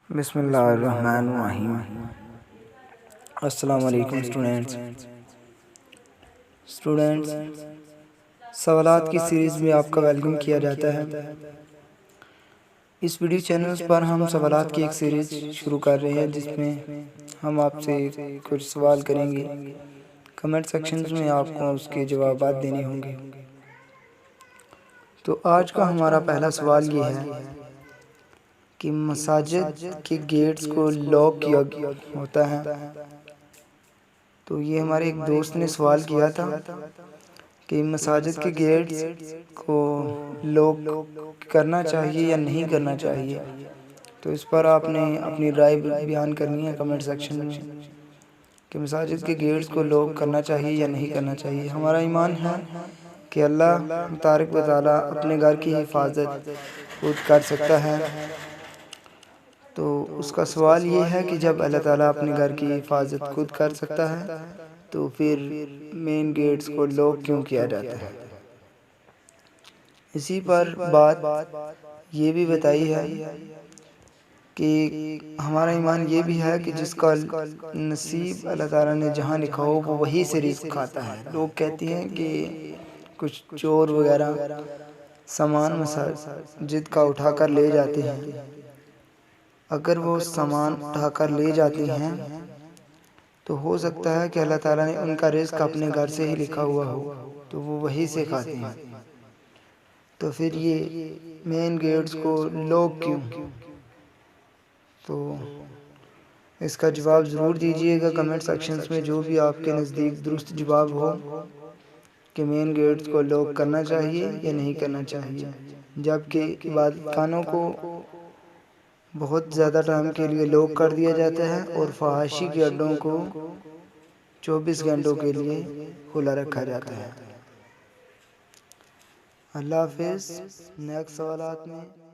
بسم اللہ الرحمن الرحیم۔ السلام علیکم اسٹوڈنٹس، سوالات کی سیریز میں آپ کا ویلکم کیا جاتا ہے۔ اس ویڈیو چینل پر ہم سوالات کی ایک سیریز شروع کر رہے ہیں جس میں ہم آپ سے کچھ سوال کریں گے۔ کمنٹ سیکشنز میں آپ کو اس کے جوابات دینے ہوں گے۔ تو آج کا ہمارا پہلا سوال یہ ہے کہ مساجد کے گیٹس کو لاک کیا ہوتا ہے۔ تو یہ ہمارے ایک دوست نے سوال کیا تھا کہ مساجد کے گیٹس کو لاک کرنا چاہیے یا نہیں کرنا چاہیے۔ تو اس پر آپ نے اپنی رائے بیان کرنی ہے کمنٹ سیکشن میں کہ مساجد کے گیٹس کو لاک کرنا چاہیے یا نہیں کرنا چاہیے۔ ہمارا ایمان ہے کہ اللہ تبارک و تعالیٰ اپنے گھر کی حفاظت خود کر سکتا ہے۔ تو اس کا سوال یہ ہے کہ جب اللہ تعالیٰ اپنے گھر کی حفاظت خود کر سکتا ہے تو پھر مین گیٹس کو لاک کیوں کیا جاتا ہے؟ اسی پر بات یہ بھی بتائی ہے کہ ہمارا ایمان یہ بھی ہے کہ جس کا نصیب اللہ تعالیٰ نے جہاں لکھا ہو وہ وہی سے رزق کھاتا ہے۔ لوگ کہتے ہیں کہ کچھ چور وغیرہ سامان مساجد کا اٹھا کر لے جاتے ہیں۔ اگر وہ سامان اٹھا کر لے جاتے ہیں تو ہو سکتا ہے کہ اللہ تعالیٰ نے ان کا رزق اپنے گھر سے ہی لکھا ہوا ہو تو وہ وہی سے کھاتے ہیں۔ تو پھر یہ مین گیٹس کو لاک کیوں؟ تو اس کا جواب ضرور دیجئے گا کمنٹ سیکشنز میں، جو بھی آپ کے نزدیک درست جواب ہو کہ مین گیٹس کو لاک کرنا چاہیے یا نہیں کرنا چاہیے۔ جبکہ عبادت خانوں کو بہت زیادہ ٹائم کے لیے لاک کر دیا جاتا ہے اور فحاشی کے اڈوں کو 24 گھنٹوں کے لیے کھلا رکھا جاتا ہے۔ اللہ حافظ۔ نیکسٹ سوالات میں